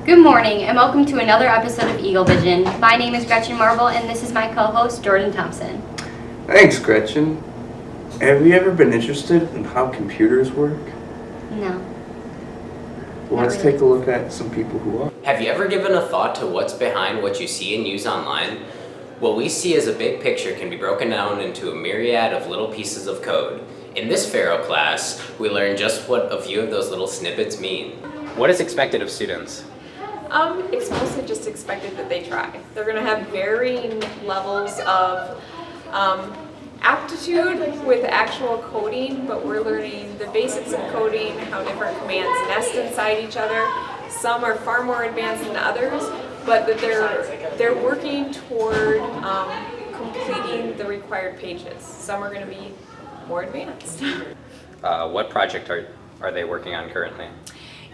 Good morning and welcome to another episode of Eagle Vision. My name is Gretchen Marble and this is my co-host Jordan Thompson. Thanks, Gretchen. Have you ever been interested in how computers work? No. Well, let's take a look at some people who are. Have you ever given a thought to what's behind what you see and use online? What we see as a big picture can be broken down into a myriad of little pieces of code. In this Pharaoh class, we learn just what a few of those little snippets mean. What is expected of students? It's mostly just expected that they try. They're going to have varying levels of aptitude with actual coding, but we're learning the basics of coding, how different commands nest inside each other. Some are far more advanced than others, but that they're working toward completing the required pages. Some are going to be more advanced. What project are they working on currently?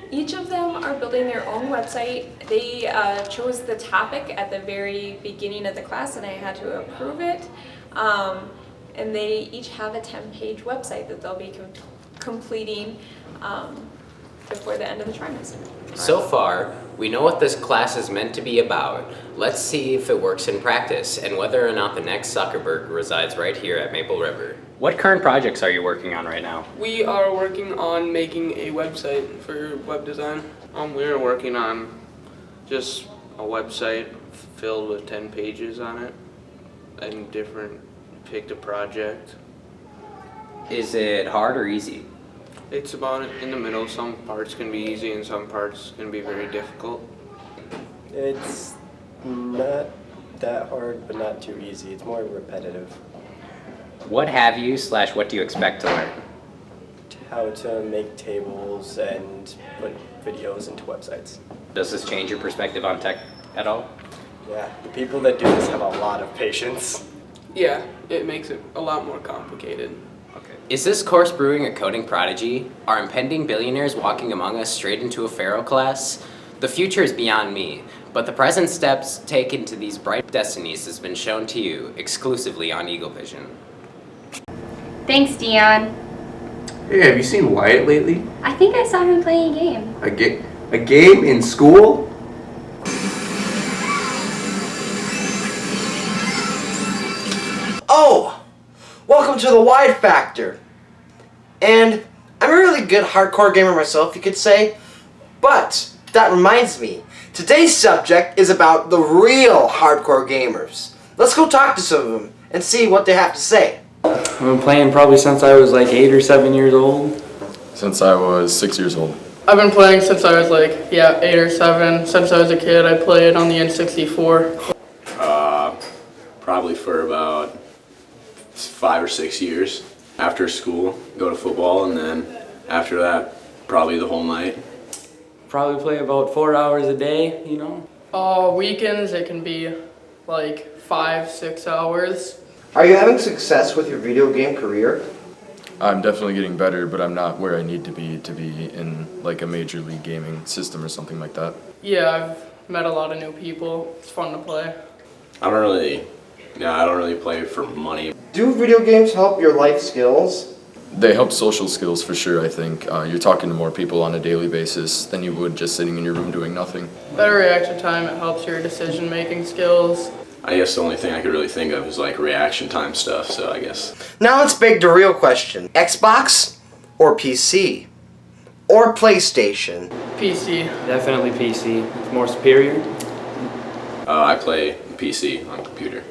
Each of them are building their own website. They chose the topic at the very beginning of the class and I had to approve it. And they each have a 10-page website that they'll be completing before the end of the trimester. So far, we know what this class is meant to be about. Let's see if it works in practice and whether or not the next Zuckerberg resides right here at Maple River. What current projects are you working on right now? We are working on making a website for web design. We are working on just a website filled with 10 pages on it and picked a project. Is it hard or easy? It's about in the middle. Some parts can be easy and some parts can be very difficult. It's not that hard, but not too easy. It's more repetitive. What have you / what do you expect to learn? How to make tables and put videos into websites. Does this change your perspective on tech at all? Yeah, the people that do this have a lot of patience. Yeah, it makes it a lot more complicated. Okay. Is this course brewing a coding prodigy? Are impending billionaires walking among us straight into a Pharaoh class? The future is beyond me, but the present steps taken to these bright destinies has been shown to you exclusively on Eagle Vision. Thanks, Dion. Hey, have you seen Wyatt lately? I think I saw him playing a game. A game in school? Oh! Welcome to the Wide Factor. And I'm a really good hardcore gamer myself, you could say. But that reminds me, today's subject is about the real hardcore gamers. Let's go talk to some of them and see what they have to say. I've been playing probably since I was like 8 or 7 years old. Since I was 6 years old. I've been playing since I was 8 or 7. Since I was a kid, I played on the N64. Probably for about 5 or 6 years. After school, go to football, and then after that, probably the whole night. Probably play about 4 hours a day, you know. Weekends, it can be like 5-6 hours. Are you having success with your video game career? I'm definitely getting better, but I'm not where I need to be in like a major league gaming system or something like that. Yeah, I've met a lot of new people. It's fun to play. I don't really play for money. Do video games help your life skills? They help social skills for sure, I think. You're talking to more people on a daily basis than you would just sitting in your room doing nothing. Better reaction time, it helps your decision-making skills. I guess the only thing I could really think of is like reaction time stuff, so I guess. Now let's beg the real question. Xbox or PC? Or PlayStation? PC. Definitely PC. It's more superior. I play PC on computer.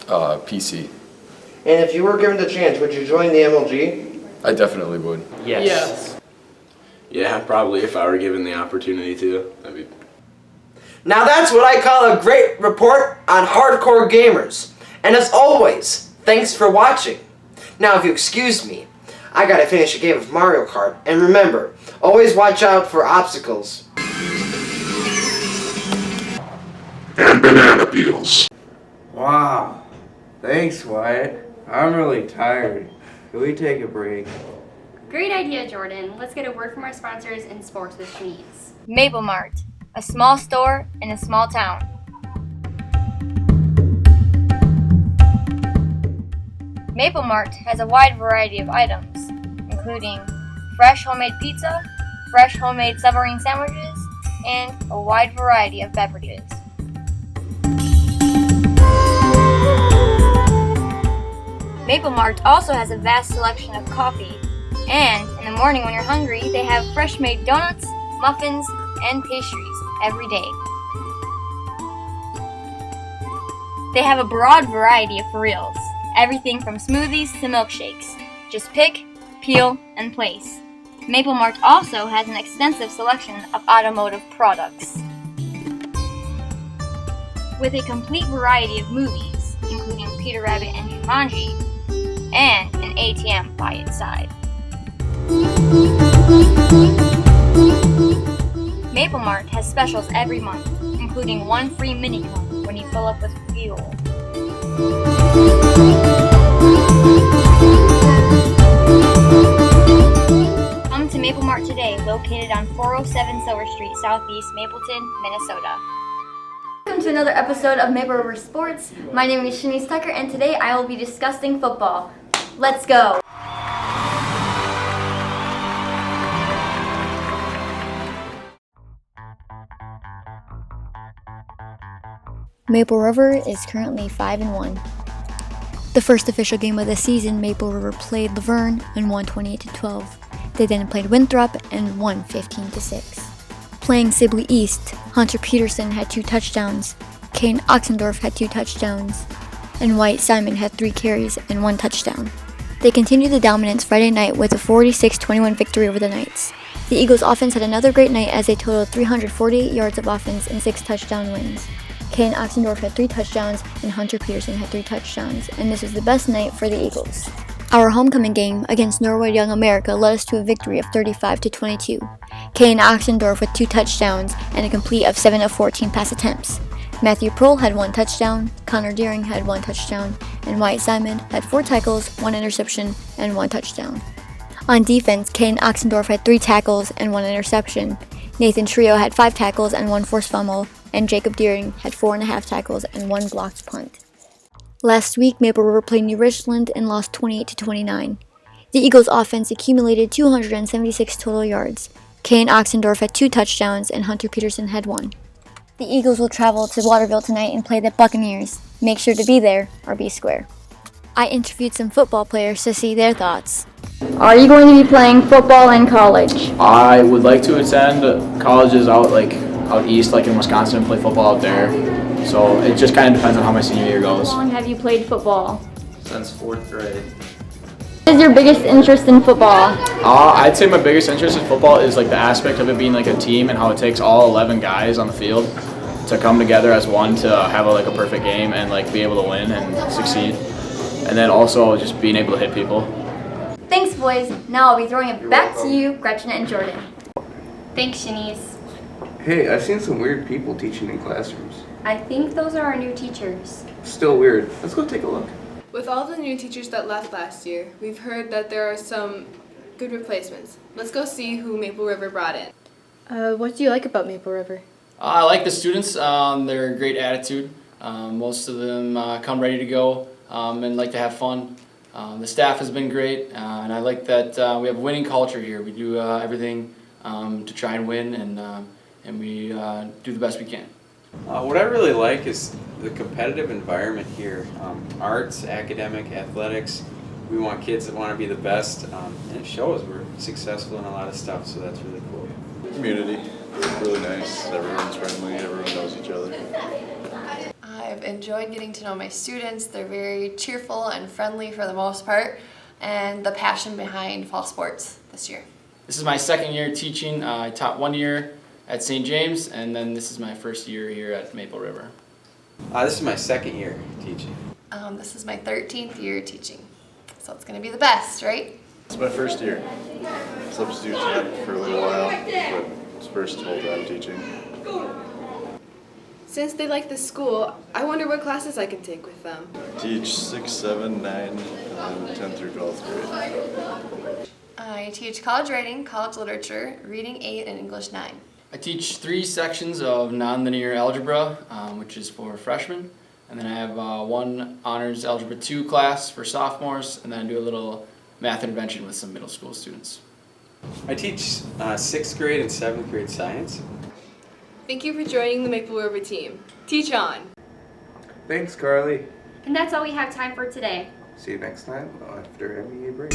PC. And if you were given the chance, would you join the MLG? I definitely would. Yes. Yeah, probably if I were given the opportunity to. That'd be... Now that's what I call a great report on hardcore gamers. And as always, thanks for watching. Now if you excuse me, I gotta finish a game of Mario Kart. And remember, always watch out for obstacles. And banana peels. Wow. Thanks, Wyatt. I'm really tired. Can we take a break? Great idea, Jordan. Let's get a word from our sponsors in sports with Schnees. Maple Mart, a small store in a small town. Maple Mart has a wide variety of items, including fresh homemade pizza, fresh homemade submarine sandwiches, and a wide variety of beverages. Maple Mart also has a vast selection of coffee, and in the morning when you're hungry, they have fresh made donuts, muffins, and pastries every day. They have a broad variety of cereals, everything from smoothies to milkshakes. Just pick, peel, and place. Maple Mart also has an extensive selection of automotive products. With a complete variety of movies, including Peter Rabbit and Jumanji, and an ATM by its side. Maple Mart has specials every month, including 1 free mini cone when you fill up with fuel. Come to Maple Mart today, located on 407 Silver Street, Southeast Mapleton, Minnesota. Welcome to another episode of Maple River Sports. My name is Shanice Tucker, and today I will be discussing football. Let's go! Maple River is currently 5-1. The first official game of the season, Maple River played Laverne and won 28-12. They then played Winthrop and won 15-6. Playing Sibley East, Hunter Peterson had 2 touchdowns, Kane Oxendorf had 2 touchdowns, and White Simon had 3 carries and 1 touchdown. They continued the dominance Friday night with a 46-21 victory over the Knights. The Eagles' offense had another great night as they totaled 348 yards of offense and 6 touchdown wins. Kane Oxendorf had 3 touchdowns and Hunter Peterson had 3 touchdowns, and this was the best night for the Eagles. Our homecoming game against Norwood Young America led us to a victory of 35-22. Kane Oxendorf with 2 touchdowns and a complete of 7 of 14 pass attempts. Matthew Prohl had 1 touchdown, Connor Deering had 1 touchdown, and White Simon had 4 tackles, 1 interception, and 1 touchdown. On defense, Kane Oxendorf had 3 tackles and 1 interception. Nathan Trio had 5 tackles and 1 forced fumble, and Jacob Deering had 4.5 tackles and 1 blocked punt. Last week, Maple River played New Richland and lost 28-29. The Eagles' offense accumulated 276 total yards. Kane Oxendorf had 2 touchdowns and Hunter Peterson had 1. The Eagles will travel to Waterville tonight and play the Buccaneers. Make sure to be there or be square. I interviewed some football players to see their thoughts. Are you going to be playing football in college? I would like to attend colleges out east, like in Wisconsin, and play football out there. So it just kind of depends on how my senior year goes. How long have you played football? Since 4th grade. What is your biggest interest in football? I'd say my biggest interest in football is like the aspect of it being like a team and how it takes all 11 guys on the field to come together as one to have a perfect game and like be able to win and succeed. And then also just being able to hit people. Thanks, boys. Now I'll be throwing it back to you, Gretchen and Jordan. Thanks, Shanice. Hey, I've seen some weird people teaching in classrooms. I think those are our new teachers. Still weird. Let's go take a look. With all the new teachers that left last year, we've heard that there are some good replacements. Let's go see who Maple River brought in. What do you like about Maple River? I like the students. They're a great attitude. Most of them come ready to go and like to have fun. The staff has been great, and I like that we have a winning culture here. We do everything to try and win, and we do the best we can. What I really like is the competitive environment here. Arts, academic, athletics. We want kids that want to be the best, and it shows. We're successful in a lot of stuff, so that's really cool. Community, really nice. Everyone's friendly. Everyone knows each other. I've enjoyed getting to know my students. They're very cheerful and friendly for the most part, and the passion behind fall sports this year. This is my second year teaching. I taught 1 year at St. James, and then this is my first year here at Maple River. This is my second year teaching. This is my 13th year teaching, so it's going to be the best, right? It's my first year. Substitute champ for a little while, but it's first full time teaching. Since they like the school, I wonder what classes I can take with them. Teach 6, 7, 9, and 10th through 12th grade. I teach college writing, college literature, reading 8, and English 9. I teach 3 sections of nonlinear algebra, which is for freshmen, and then I have 1 honors algebra 2 class for sophomores, and then I do a little math intervention with some middle school students. I teach 6th grade and 7th grade science. Thank you for joining the Maple River team. Teach on! Thanks, Carly. And that's all we have time for today. See you next time after NBA break.